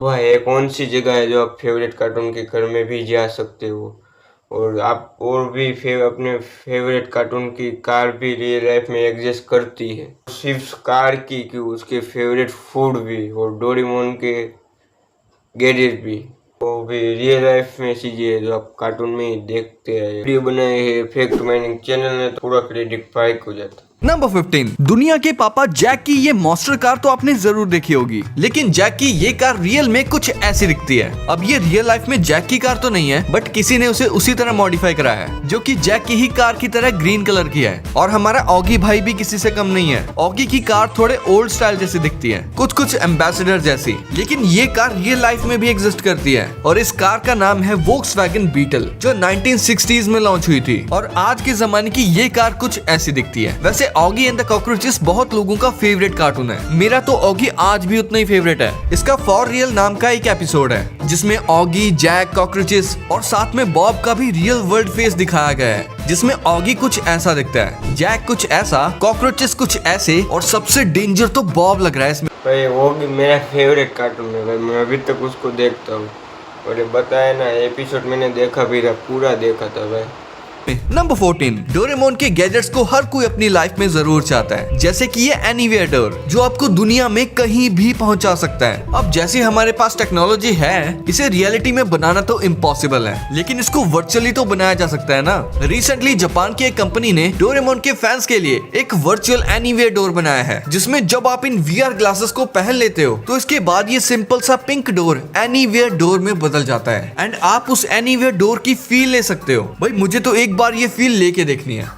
वह है कौन सी जगह है जो आप फेवरेट कार्टून के घर में भी जा सकते हो और आप और भी अपने फेवरेट कार्टून की कार भी रियल लाइफ में एग्जिस्ट करती है। सिर्फ कार की कि उसके फेवरेट फूड भी और डोरेमोन के गैजेट भी वो भी रियल लाइफ में चीजें है जो आप कार्टून में ही देखते हैं। वीडियो बनाए है फैक्ट माइनिंग चैनल ने तो पूरा क्रेडिट भाई को जाता। नंबर 15 दुनिया के पापा जैक की ये मॉन्स्टर कार तो आपने जरूर देखी होगी, लेकिन जैक की ये कार रियल में कुछ ऐसी दिखती है। अब ये रियल लाइफ में जैक की कार तो नहीं है, बट किसी ने उसे उसी तरह मॉडिफाई करा है जो कि जैक की ही कार की तरह ग्रीन कलर की है। और हमारा ऑगी भाई भी किसी से कम नहीं है। ऑगी की कार थोड़े ओल्ड स्टाइल जैसी दिखती है, कुछ एम्बेसडर जैसी, लेकिन ये कार रियल लाइफ में भी एग्जिस्ट करती है। और इस कार का नाम है वोक्सवैगन बीटल, जो 1960s में लॉन्च हुई थी। और आज के जमाने की ये कार कुछ ऐसी दिखती है। वैसे ऑगी एंड द कॉकरोचेस बहुत लोगों का फेवरेट कार्टून है। मेरा तो ऑगी आज भी उतना ही फेवरेट है। इसका फॉर रियल नाम का एक एपिसोड है जिसमें ऑगी, जैक, कॉकरोचेस और साथ में बॉब का भी रियल वर्ल्ड फेस दिखाया गया है, जिसमें ऑगी कुछ ऐसा दिखता है, जैक कुछ ऐसा, कॉकरोचेस कुछ ऐसे और सबसे डेंजर तो बॉब लग रहा है इसमें। भाई वो भी मेरा फेवरेट कार्टून है भाई, मैं अभी तक उसको देखता हूँ। और ये बताया ना एपिसोड मैंने देखा भी था, पूरा देखा था भाई। नंबर 14 डोरेमोन के गैजेट्स को हर कोई अपनी लाइफ में जरूर चाहता है, जैसे कि ये एनीवेयर डोर जो आपको दुनिया में कहीं भी पहुंचा सकता है। अब जैसे हमारे पास टेक्नोलॉजी है, इसे रियलिटी में बनाना तो इम्पॉसिबल है, लेकिन इसको वर्चुअली तो बनाया जा सकता है ना। रिसेंटली जापान की एक कंपनी ने डोरेमोन के फैंस के लिए एक वर्चुअल एनीवेयर डोर बनाया है, जिसमें जब आप इन VR ग्लासेस को पहन लेते हो तो इसके बाद ये सिंपल सा पिंक डोर एनीवेयर डोर में बदल जाता है एंड आप उस एनीवेयर डोर की फील ले सकते हो। भाई मुझे तो एक बार ये फील लेके देखनी है।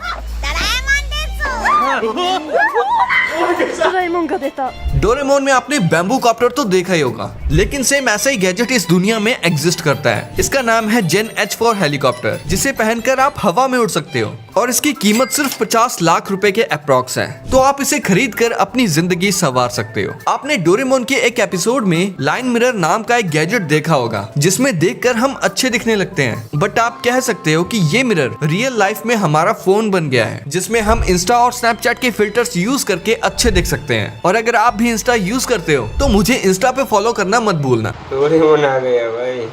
डोरेमोन में आपने बैम्बू कॉप्टर तो देखा ही होगा, लेकिन सेम ऐसा ही गैजेट इस दुनिया में एग्जिस्ट करता है। इसका नाम है जेन H4 हेलीकॉप्टर, जिसे पहनकर आप हवा में उड़ सकते हो और इसकी कीमत सिर्फ 50 लाख रुपए के अप्रॉक्स है। तो आप इसे खरीद कर अपनी जिंदगी संवार सकते हो। आपने डोरेमोन के एक एपिसोड में लाइन मिरर नाम का एक गैजेट देखा होगा, जिसमें देखकर हम अच्छे दिखने लगते हैं, बट आप कह सकते हो कि ये मिरर रियल लाइफ में हमारा फोन बन गया है, जिसमें हम इंस्टा और स्नैपचैट के फिल्टर्स यूज करके अच्छे दिख सकते हैं। और अगर आप भी इंस्टा यूज करते हो तो मुझे इंस्टा पे फॉलो करना मत भूलना। डोरेमोन आ गया भाई,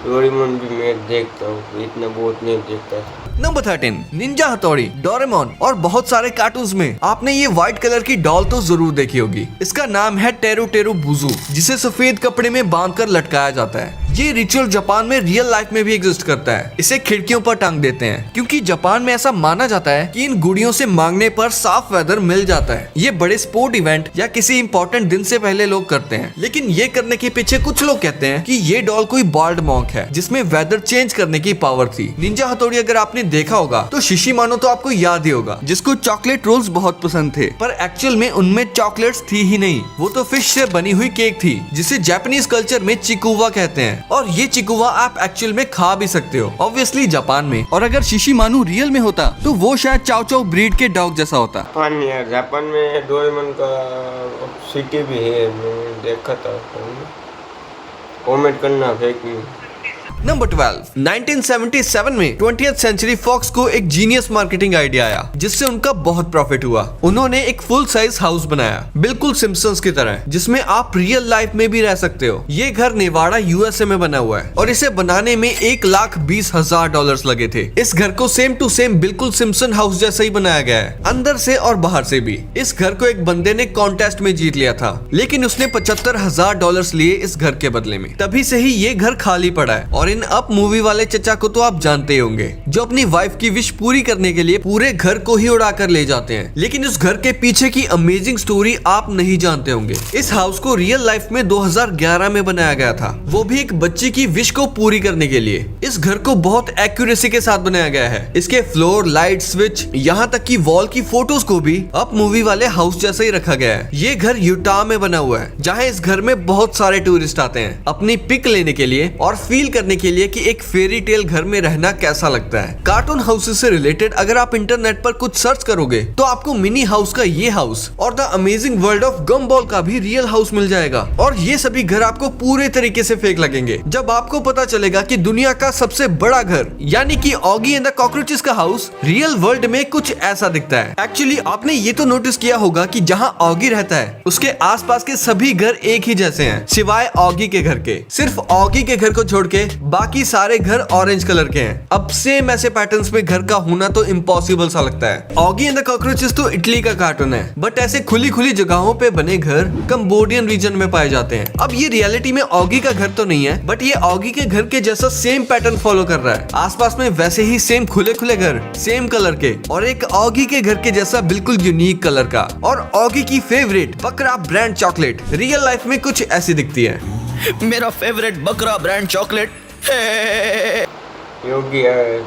डोरेमोन भी मैं देखता हूँ, इतना बहुत नहीं देखता। नंबर 13 निंजा हथौड़ी, डोरेमोन और बहुत सारे कार्टून्स में आपने ये व्हाइट कलर की डॉल तो जरूर देखी होगी। इसका नाम है टेरू टेरू बुजू, जिसे सफेद कपड़े में बांधकर लटकाया जाता है। ये रिचुअल जापान में रियल लाइफ में भी एग्जिस्ट करता है। इसे खिड़कियों पर टांग देते हैं, क्योंकि जापान में ऐसा माना जाता है कि इन गुड़ियों से मांगने पर साफ वेदर मिल जाता है। ये बड़े स्पोर्ट इवेंट या किसी इंपॉर्टेंट दिन से पहले लोग करते हैं, लेकिन ये करने के पीछे कुछ लोग कहते हैं कि ये डॉल कोई बाल्ड मॉन्क है, जिसमें वेदर चेंज करने की पावर थी। निंजा हथौड़ी अगर आपने देखा होगा तो शिशिमानो तो आपको याद ही होगा, जिसको चॉकलेट रोल्स बहुत पसंद थे, पर एक्चुअल में उनमें चॉकलेट्स थी ही नहीं, वो तो फिश से बनी हुई केक थी, जिसे जापानीज कल्चर में चिकुवा कहते हैं। और ये चिकुवा आप एक्चुअल में खा भी सकते हो, ऑब्वियसली जापान में। और अगर शिशिमानु रियल में होता तो वो शायद चाओ चाओ ब्रीड के डॉग जैसा होता। जापान में डोरेमोन का सिटी भी है, मैं देखा था, कमेंट करना फेक न्यूज़। नंबर 12 1977 में 20th सेंचुरी फॉक्स को एक जीनियस मार्केटिंग आइडिया आया, जिससे उनका बहुत प्रॉफिट हुआ। उन्होंने एक फुल साइज हाउस बनाया, बिल्कुल सिम्पसन्स की तरह, जिसमें आप रियल लाइफ में भी रह सकते हो। ये घर नेवाड़ा USA में बना हुआ है और इसे बनाने में $1,20,000 लगे थे। इस घर को सेम टू सेम बिल्कुल सिम्पसन हाउस जैसा ही बनाया गया है, अंदर से और बाहर से भी। इस घर को एक बंदे ने कॉन्टेस्ट में जीत लिया था, लेकिन उसने $75,000 लिए इस घर के बदले में। तभी से ही ये घर खाली पड़ा है। और इन अप मूवी वाले चचा को तो आप जानते ही होंगे, जो अपनी वाइफ की विश पूरी करने के लिए पूरे घर को ही उड़ा कर ले जाते हैं। लेकिन उस घर के पीछे की अमेजिंग स्टोरी आप नहीं जानते होंगे। इस हाउस को रियल लाइफ में 2011 में बनाया गया था, वो भी एक बच्चे की विश को पूरी करने के लिए। इस घर को बहुत एक्यूरेसी के साथ बनाया गया है। इसके फ्लोर, लाइट, स्विच, यहाँ तक की वॉल की फोटोज को भी अप मूवी वाले हाउस जैसा ही रखा गया है। ये घर यूटा में बना हुआ है, जहाँ इस घर में बहुत सारे टूरिस्ट आते हैं अपनी पिक लेने के लिए और फील करने करने के लिए कि एक फेरी टेल घर में रहना कैसा लगता है। कार्टून हाउसेस से रिलेटेड अगर आप इंटरनेट पर कुछ सर्च करोगे तो आपको मिनी हाउस का ये हाउस और द अमेजिंग वर्ल्ड ऑफ गम्बॉल का भी रियल हाउस मिल जाएगा। और ये सभी घर आपको पूरे तरीके से फेक लगेंगे जब आपको पता चलेगा कि दुनिया का सबसे बड़ा घर यानी कि ऑगी एंड द कॉकरोचेस का हाउस रियल वर्ल्ड में कुछ ऐसा दिखता है। एक्चुअली आपने ये तो नोटिस किया होगा कि जहाँ ऑगी रहता है उसके आसपास के सभी घर एक ही जैसे हैं सिवाय ऑगी के घर के। सिर्फ ऑगी के घर को छोड़ के बाकी सारे घर ऑरेंज कलर के हैं। अब सेम ऐसे पैटर्न्स में घर का होना तो इम्पॉसिबल सा लगता है। ऑगी एंड द कॉकरोचेस तो इटली का कार्टून है बट ऐसे खुली खुली जगहों पे बने घर कंबोडियन रीजन में पाए जाते हैं। अब ये रियलिटी में ऑगी का घर तो नहीं है बट ये ऑगी के घर के जैसा सेम पैटर्न फॉलो कर रहा है। आसपास में वैसे ही सेम खुले खुले घर सेम कलर के और एक ऑगी के घर के जैसा बिल्कुल यूनिक कलर का। और ऑगी की फेवरेट बकरा ब्रांड चॉकलेट रियल लाइफ में कुछ ऐसी दिखती है। मेरा फेवरेट बकरा ब्रांड चॉकलेट है। योगी है।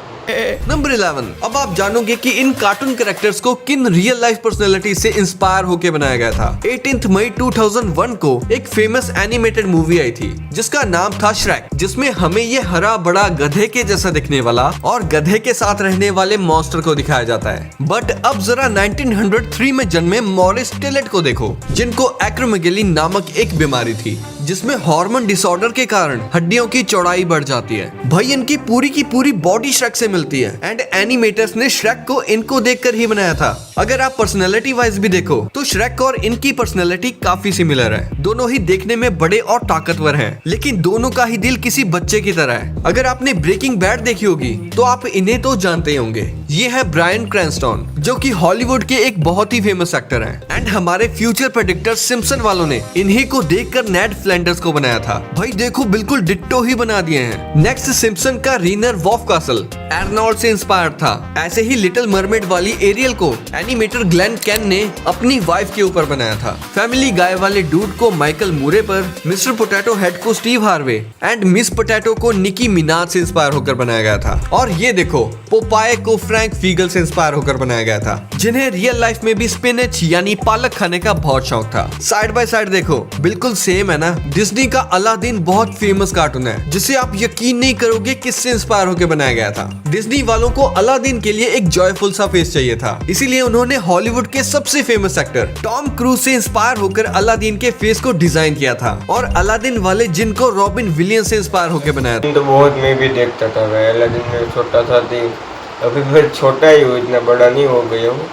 नंबर 11। अब आप जानोगे कि इन कार्टून कैरेक्टर्स को किन रियल लाइफ पर्सनैलिटी से इंस्पायर होकर बनाया गया था। 18 मई 2001 को एक फेमस एनिमेटेड मूवी आई थी जिसका नाम था श्रेक, जिसमें हमें ये हरा बड़ा गधे के जैसा दिखने वाला और गधे के साथ रहने वाले मॉन्स्टर को दिखाया जाता है। बट अब जरा 1903 में जन्मे मॉरिस टेलेट को देखो जिनको एक्रोमेगेली नामक एक बीमारी थी जिसमें हार्मोन डिसऑर्डर के कारण हड्डियों की चौड़ाई बढ़ जाती है। भाई इनकी पूरी की पूरी बॉडी श्रेक से मिलती है एंड एनिमेटर्स ने श्रेक को इनको देखकर ही बनाया था। अगर आप पर्सनैलिटी वाइज भी देखो तो श्रेक और इनकी पर्सनैलिटी काफी सिमिलर है। दोनों ही देखने में बड़े और ताकतवर हैं, लेकिन दोनों का ही दिल किसी बच्चे की तरह है। अगर आपने ब्रेकिंग बैड देखी होगी तो आप इन्हें तो जानते ही होंगे। ये है ब्रायन क्रैनस्टन जो कि हॉलीवुड के एक बहुत ही फेमस एक्टर हैं एंड हमारे फ्यूचर प्रेडिक्टर सिम्पसन वालों ने इन्हीं को देखकर नेड फ्लैंडर्स को बनाया था। भाई देखो बिल्कुल डिट्टो ही बना दिए हैं। नेक्स्ट सिम्पसन का रीनर वॉफ कासल एर्नोल्ड से इंस्पायर्ड था। ऐसे ही लिटिल मरमेड वाली एरियल को एनिमेटर ग्लेन कैन ने अपनी वाइफ के ऊपर बनाया था। फैमिली गाय वाले डूड को माइकल मूरे पर, मिस्टर पोटैटो हेड को Steve Harvey and miss potato को निकी मिनाज से इंस्पायर होकर बनाया गया था। और ये देखो पोपाय को फ्रैंक फीगल से इंस्पायर होकर बनाया गया था जिन्हें रियल लाइफ में भी स्पिनच यानी पालक खाने का बहुत शौक था। साइड बाय साइड देखो बिल्कुल सेम है ना। डिज्नी का अलादीन बहुत फेमस कार्टून है जिसे आप यकीन नहीं करोगे किससे इंस्पायर होकर बनाया गया था। डिज्नी वालों को अलादीन के लिए एक जॉयफुल सा फेस चाहिए था, इसीलिए उन्होंने हॉलीवुड के सबसे फेमस एक्टर टॉम क्रूज से इंस्पायर होकर अलादीन के फेस को डिजाइन किया था। और अलादीन वाले जिन को रॉबिन विलियम्स से इंस्पायर होकर बनाया था। तो बहुत मैं भी देखता था भाई, अलादीन में छोटा था थी, अभी फिर छोटा ही हूँ, इतना बड़ा नहीं हो गया हूँ।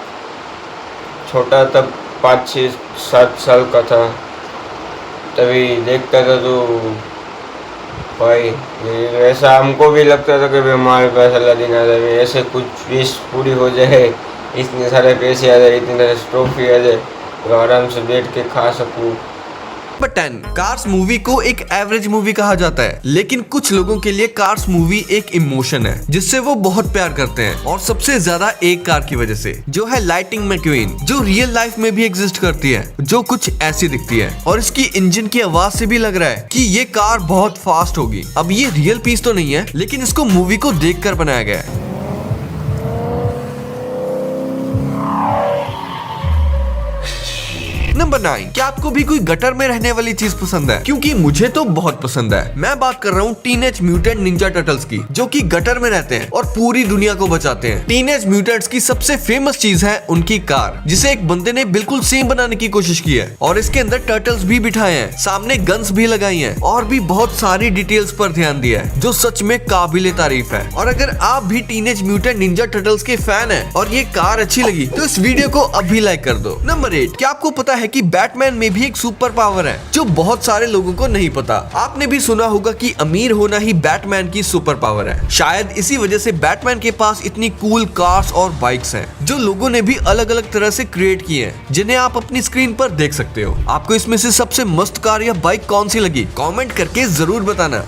छोटा तब 5-6-7 साल का था तभी देखता था। तो भाई ऐसा हमको भी लगता था कि भाई हमारे पास अलादीन आ जाए, ऐसे कुछ विश पूरी हो जाए, इतने सारे पैसे आ जाए, इतने सारे ट्रॉफी आ जाए तो आराम से बैठ के खा सकूँ। नंबर 10। कार्स मूवी को एक एवरेज मूवी कहा जाता है, लेकिन कुछ लोगों के लिए कार्स मूवी एक इमोशन है जिससे वो बहुत प्यार करते हैं और सबसे ज्यादा एक कार की वजह से, जो है लाइटिंग मैक्वीन, जो रियल लाइफ में भी एग्जिस्ट करती है, जो कुछ ऐसी दिखती है और इसकी इंजन की आवाज से भी लग रहा है कि ये कार बहुत फास्ट होगी। अब ये रियल पीस तो नहीं है लेकिन इसको मूवी को देखकर बनाया गया है। नंबर 9। क्या आपको भी कोई गटर में रहने वाली चीज पसंद है? क्योंकि मुझे तो बहुत पसंद है। मैं बात कर रहा हूँ टीनेज म्यूटेंट निंजा टर्टल्स की, जो कि गटर में रहते हैं और पूरी दुनिया को बचाते हैं। टीनेज म्यूटेंट्स की सबसे फेमस चीज है उनकी कार, जिसे एक बंदे ने बिल्कुल सेम बनाने की कोशिश की है और इसके अंदर टर्टल्स भी बिठाए हैं, सामने गन्स भी लगाई हैं और भी बहुत सारी डिटेल्स पर ध्यान दिया है जो सच में काबिले तारीफ है। और अगर आप भी टीनेज म्यूटेंट निंजा टर्टल्स के फैन है और ये कार अच्छी लगी तो इस वीडियो को अभी लाइक कर दो। नंबर 8। क्या आपको पता है कि बैटमैन में भी एक सुपर पावर है जो बहुत सारे लोगों को नहीं पता? आपने भी सुना होगा कि अमीर होना ही बैटमैन की सुपर पावर है। शायद इसी वजह से बैटमैन के पास इतनी कूल कार्स और बाइक्स हैं जो लोगों ने भी अलग अलग तरह से क्रिएट किए हैं, जिन्हें आप अपनी स्क्रीन पर देख सकते हो। आपको इसमें से सबसे मस्त कार या बाइक कौन सी लगी कमेंट करके जरूर बताना।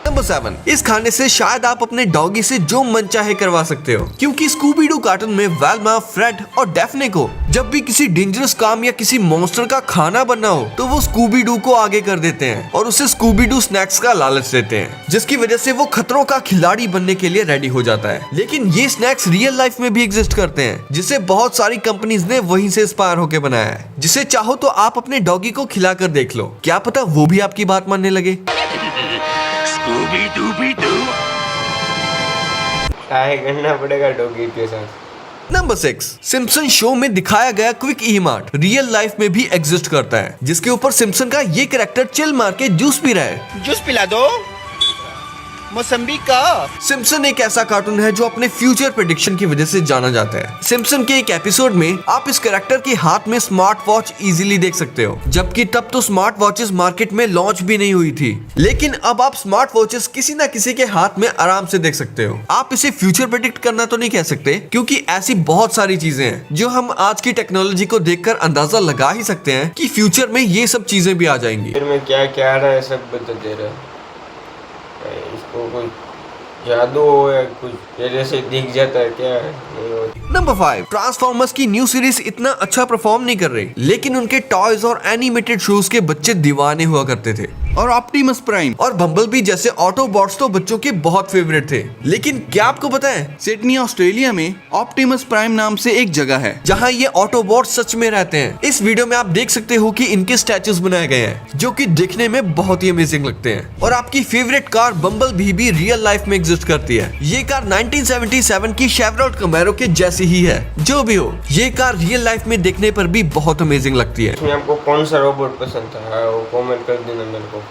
नंबर 7। इस खाने से शायद आप अपने डॉगी से जो मन चाहे करवा सकते हो, क्योंकि स्कूबी डू कार्टून में वेल्मा, फ्रेड और डेफ्ने को जब भी किसी डेंजरस काम या किसी मॉन्स्टर का खाना बनना हो तो वो स्कूबी डू को आगे कर देते हैं और उसे स्कूबी डू स्नैक्स का लालच देते हैं, जिसकी वजह से वो खतरों का खिलाड़ी बनने के लिए रेडी हो जाता है। लेकिन ये स्नैक्स रियल लाइफ में भी एग्जिस्ट करते हैं, जिसे बहुत सारी कंपनीज ने वहीं से इंस्पायर होकर बनाया है, जिसे चाहो तो आप अपने डॉगी को खिलाकर देख लो, क्या पता वो भी आपकी बात मानने लगे। ट्राई करना पड़ेगा डॉगी के साथ। नंबर 6, सिम्पसन शो में दिखाया गया quick e mart real life में भी एग्जिस्ट करता है, जिसके ऊपर सिम्पसन का ये कैरेक्टर चिल मार के जूस पी रहा है। जूस पिला दो मौसम्बी का। सिम्पसन एक ऐसा कार्टून है जो अपने फ्यूचर प्रेडिक्शन की वजह से जाना जाता है। सिम्पसन के एक एपिसोड में आप इस कैरेक्टर के हाथ में स्मार्ट वॉच इजीली देख सकते हो, जबकि तब तो स्मार्ट वॉचेस मार्केट में लॉन्च भी नहीं हुई थी। लेकिन अब आप स्मार्ट वॉचेस किसी न किसी के हाथ में आराम से देख सकते हो। आप इसे फ्यूचर प्रेडिक्ट करना तो नहीं कह सकते, क्योंकि ऐसी बहुत सारी चीजें हैं जो हम आज की टेक्नोलॉजी को देखकर अंदाजा लगा ही सकते हैं कि फ्यूचर में ये सब चीजें भी आ जाएंगी। फिर में क्या क्या आ रहा है सब बता दे रहा है। इसको कोई जादू हो या कुछ पहले से दिख जाता है क्या है? नंबर 5, ट्रांसफॉर्मर्स की न्यू सीरीज इतना अच्छा परफॉर्म नहीं कर रही, लेकिन उनके टॉयज और एनिमेटेड शोज के बच्चे दीवाने हुआ करते थे। और ऑप्टिमस प्राइम और बम्बलबी जैसे ऑटोबॉट्स तो बच्चों के बहुत फेवरेट थे। लेकिन क्या आपको पता है सिडनी ऑस्ट्रेलिया में ऑप्टिमस प्राइम नाम से एक जगह है जहाँ ये ऑटोबॉट सच में रहते हैं। इस वीडियो में आप देख सकते हो कि इनके स्टैचूज बनाए गए हैं जो कि दिखने में बहुत ही अमेजिंग लगते हैं। और आपकी फेवरेट कार बम्बलबी भी रियल लाइफ में एग्जिस्ट करती है। ये कार 1977 की शेवरॉलेट कैमेरो के जैसी ही है। जो भी हो, ये कार रियल लाइफ में देखने पर भी बहुत अमेजिंग लगती है। इसमें आपको कौन सा रोबोट पसंद था वो कमेंट कर देना मेरे को,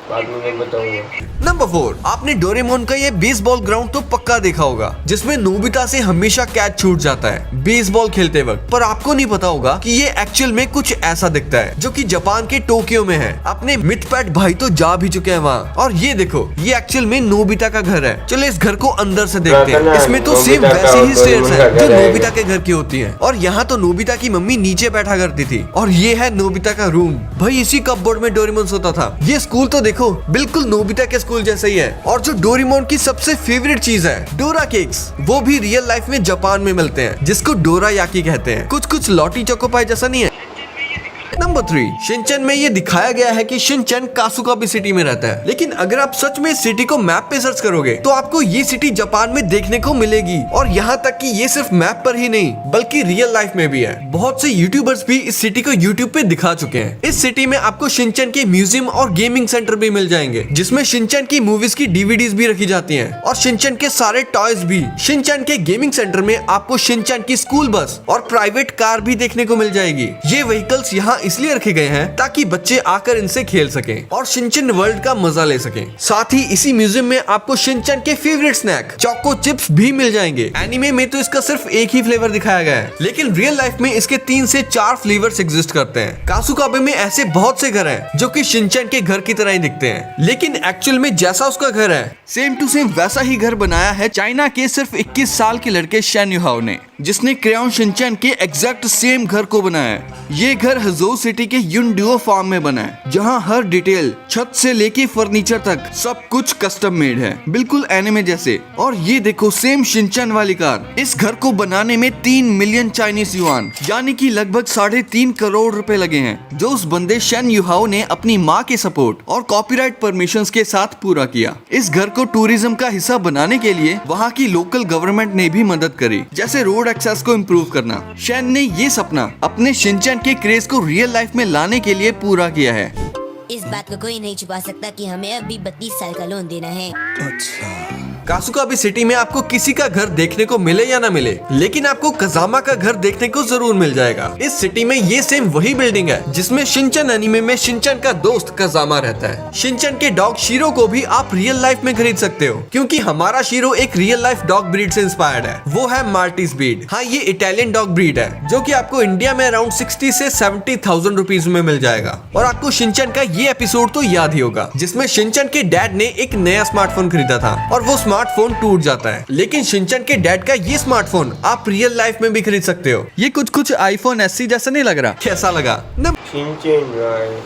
बाद में मैं बताऊंगा। नंबर 4, आपने डोरेमोन का ये बेसबॉल ग्राउंड तो पक्का देखा होगा, जिसमें नोबिता से हमेशा कैच छूट जाता है बेसबॉल खेलते वक्त। पर आपको नहीं पता होगा कि ये एक्चुअल में कुछ ऐसा दिखता है, जो कि जापान के टोक्यो में है। अपने मिथपैट भाई तो जा भी चुके हैं वहाँ। और ये देखो, ये एक्चुअल में नोबिता का घर है। चलो इस घर को अंदर से देखते हैं। इसमें तो सेम वैसे ही स्टेयर्स हैं जो नोबिता के घर की होती हैं। और यहाँ तो नोबिता की मम्मी नीचे बैठा करती थी। और ये है नोबिता का रूम। भाई इसी कपबोर्ड में डोरेमोन सोता था। ये स्कूल तो देखो, बिल्कुल नोबिता के स्कूल जैसा ही है। और जो डोरेमोन की सबसे फेवरेट चीज है डोरा केक्स, वो भी रियल लाइफ में जापान में मिलते हैं, जिसको डोरा याकी कहते हैं। कुछ लॉटी चोकोपाई जैसा नहीं है। नंबर 3, शिनचैन में ये दिखाया गया है कि शिनचैन कासुकाबे सिटी में रहता है। लेकिन अगर आप सच में इस सिटी को मैप पे सर्च करोगे तो आपको ये सिटी जापान में देखने को मिलेगी। और यहाँ तक कि ये सिर्फ मैप पर ही नहीं बल्कि रियल लाइफ में भी है। बहुत से यूट्यूबर्स भी इस सिटी को यूट्यूब पे दिखा चुके हैं। इस सिटी में आपको शिनचैन के म्यूजियम और गेमिंग सेंटर भी मिल जाएंगे, जिसमें शिनचैन की मूवीज की डीवीडीज भी रखी जाती है और शिनचैन के सारे टॉयज भी। शिनचैन के गेमिंग सेंटर में आपको शिनचैन की स्कूल बस और प्राइवेट कार भी देखने को मिल जाएगी। ये व्हीकल्स यहाँ इसलिए रखे गए हैं ताकि बच्चे आकर इनसे खेल सकें और शिनचैन वर्ल्ड का मजा ले सकें। साथ ही इसी म्यूजियम में आपको शिनचैन के फेवरेट स्नैक चोको चिप्स भी मिल जाएंगे। एनीमे में तो इसका सिर्फ एक ही फ्लेवर दिखाया गया है, लेकिन रियल लाइफ में इसके 3 से 4 फ्लेवर्स एग्जिस्ट करते हैं। कासुकाबे में ऐसे बहुत से घर हैं जो कि शिनचैन के घर की तरह ही दिखते हैं, लेकिन एक्चुअल में जैसा उसका घर है सेम टू सेम वैसा ही घर बनाया है चाइना के सिर्फ 21 साल के लड़के शेन युहाओ ने, जिसने क्रेयॉन शिनचैन के एग्जैक्ट सेम घर को बनाया है। ये घर हजोउ सिटी के युनडुओ फार्म में बना है, जहाँ हर डिटेल छत से लेके फर्नीचर तक सब कुछ कस्टम मेड है, बिल्कुल एनिमे जैसे। और ये देखो सेम शिनचैन वाली कार। इस घर को बनाने में 3 मिलियन चाइनीज युआन यानी कि लगभग 3.5 करोड़ रुपए लगे हैं, जो उस बंदे शेन युहाओ ने अपनी माँ के सपोर्ट और कॉपीराइट परमिशंस के साथ पूरा किया। इस घर को टूरिज्म का हिस्सा बनाने के लिए वहाँ की लोकल गवर्नमेंट ने भी मदद करी, जैसे रोड एक्सेस को इम्प्रूव करना। शेन ने ये सपना अपने शिनचैन के क्रेज को रियल लाइफ में लाने के लिए पूरा किया है। इस बात को कोई नहीं छुपा सकता कि हमें अभी 32 साल का लोन देना है। कासुकाबे सिटी में आपको किसी का घर देखने को मिले या ना मिले, लेकिन आपको कजामा का घर देखने को जरूर मिल जाएगा। इस सिटी में ये सेम वही बिल्डिंग है जिसमें शिनचैन एनीमे में शिनचैन का दोस्त कजामा रहता है। शिनचैन के डॉग शीरो को भी आप रियल लाइफ में खरीद सकते हो, क्योंकि हमारा शीरो एक रियल लाइफ डॉग ब्रीड से इंस्पायर्ड है। वो है माल्टीज ब्रीड। हाँ, ये इटालियन डॉग ब्रीड है जो कि आपको इंडिया में अराउंड 60 से 70,000 रुपीज में मिल जाएगा। और आपको शिनचैन का ये एपिसोड तो याद ही होगा जिसमें शिनचैन के डैड ने एक नया स्मार्टफोन खरीदा था और वो स्मार्टफोन टूट जाता है, लेकिन शिनचैन के डैड का ये स्मार्टफोन आप रियल लाइफ में भी खरीद सकते हो। ये कुछ आईफोन SE जैसा नहीं लग रहा? कैसा लगा? शिनचैन भाई।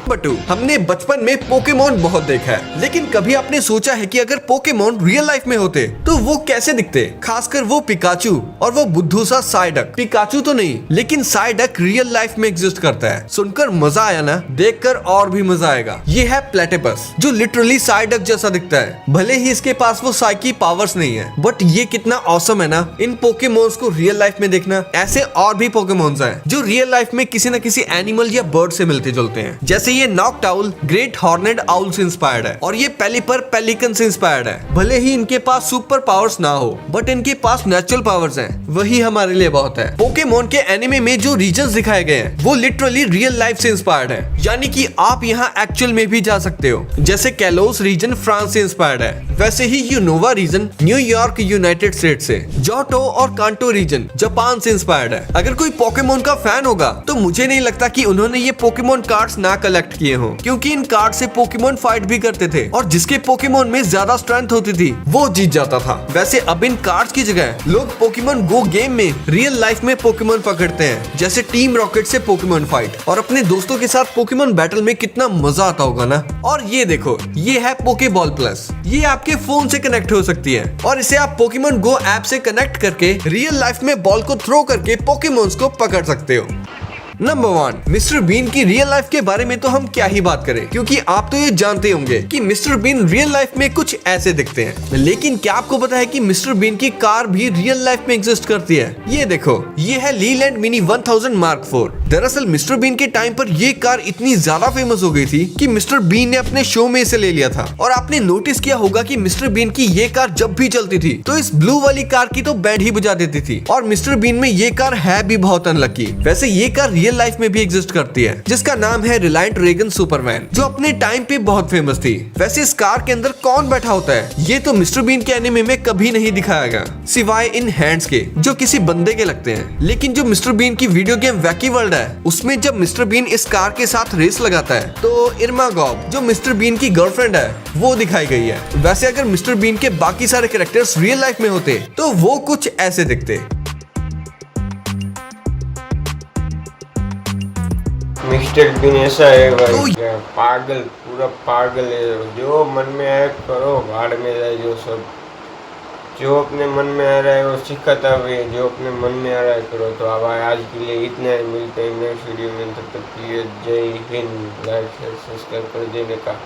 नंबर 2, हमने बचपन में पोकेमोन बहुत देखा है, लेकिन कभी आपने सोचा है कि अगर पोकेमोन रियल लाइफ में होते तो वो कैसे दिखते? खासकर वो पिकाचू और वो बुद्धू सा साइडक। पिकाचू तो नहीं, लेकिन साइडक रियल लाइफ में एग्जिस्ट करता है। सुनकर मजा आया ना? देखकर और भी मजा आएगा। ये है प्लेटिपस, जो लिटरली साइडक जैसा दिखता है। भले ही इसके पास वो साइकी पावर्स नहीं है, बट ये कितना ऑसम है ना इन पोकेमोन्स को रियल लाइफ में देखना। ऐसे और भी पोकेमोन्स हैं जो रियल लाइफ में किसी न किसी एनिमल या बर्ड से मिलते जुलते हैं, जैसे वैसे ये नॉकटाउल ग्रेट हॉर्नेड आउल से इंस्पायर्ड है और ये पेलिपर पेलिकन से इंस्पायर्ड है। भले ही इनके पास सुपर पावर्स ना हो बट इनके पास नेचुरल पावर्स हैं, वही हमारे लिए बहुत है। पोकेमोन के एनिमे में जो रीजन्स दिखाए गए हैं वो लिटरली रियल लाइफ से इंस्पायर्ड है, यानी कि आप यहाँ एक्चुअल में भी जा सकते हो। जैसे कैलोस रीजन फ्रांस से इंस्पायर्ड है, वैसे ही Unova region New York United State से, जोटो और कांटो रीजन जापान से इंस्पायर्ड है। अगर कोई पोकेमोन का फैन होगा तो मुझे नहीं लगता कि उन्होंने ये पोकेमोन कार्ड्स ना कलेक्ट किए हों, क्योंकि इन कार्ड से पोकेमोन फाइट भी करते थे और जिसके पोकेमोन में ज्यादा स्ट्रेंथ होती थी वो जीत जाता था। वैसे अब इन कार्ड्स की जगह लोग पोकेमोन गो गेम में रियल लाइफ में पोकेमोन पकड़ते हैं, जैसे टीम रॉकेट से पोकेमोन फाइट, और अपने दोस्तों के साथ पोकेमोन बैटल में कितना मजा आता होगा ना। और ये देखो, ये है पोकेबॉल प्लस, ये आपके फोन से कनेक्ट हो सकती है और इसे आप पोकेमोन गो ऐप से कनेक्ट करके रियल लाइफ में बॉल को थ्रो करके पोकेमोन्स को पकड़ सकते हो। नंबर 1, मिस्टर बीन की रियल लाइफ के बारे में तो हम क्या ही बात करें, क्योंकि आप तो ये जानते होंगे कि मिस्टर बीन रियल लाइफ में कुछ ऐसे दिखते हैं। लेकिन क्या आपको पता है कि मिस्टर बीन की कार भी रियल लाइफ में एग्जिस्ट करती है? ये देखो, ये है लीलैंड मिनी 1000 मार्क 4। दरअसल मिस्टर बीन के टाइम पर ये कार इतनी ज्यादा फेमस हो गई थी कि मिस्टर बीन ने अपने शो में इसे ले लिया था। और आपने नोटिस किया होगा कि मिस्टर बीन की ये कार जब भी चलती थी तो इस ब्लू वाली कार की तो बैंड ही बजा देती थी। और मिस्टर बीन में ये कार है भी बहुत अनलकी। वैसे ये कार रियल लाइफ में भी एग्जिस्ट करती है, जिसका नाम है रिलायंट रेगन सुपरमैन, जो अपने टाइम पे बहुत फेमस थी। वैसे इस कार के अंदर कौन बैठा होता है ये तो मिस्टर बीन के एनिमे में कभी नहीं दिखाया गया, सिवाय इन हैंड्स के जो किसी बंदे के लगते हैं। लेकिन जो मिस्टर बीन की वीडियो गेम वैकी वर्ल्ड है उसमें जब मिस्टर बीन इस कार के साथ रेस लगाता है तो इर्मा गॉब जो मिस्टर बीन की गर्लफ्रेंड है वो दिखाई गई है। वैसे अगर मिस्टर बीन के बाकी सारे कैरेक्टर्स रियल लाइफ में होते तो वो कुछ ऐसे दिखते। मिस्टर बीन ऐसा है भाई, क्या पागल, पूरा पागल है। जो मन में आए करो, भाड़ में जाए जो सब। जो अपने मन में आ रहा है वो सिखाता भी है, जो अपने मन में आ रहा है करो। तो अब आज के लिए इतना ही, मिलते हैं नेक्स्ट वीडियो में। तब तक के लिए जय हिंद। लाइक शेयर सब्सक्राइब कर देने का।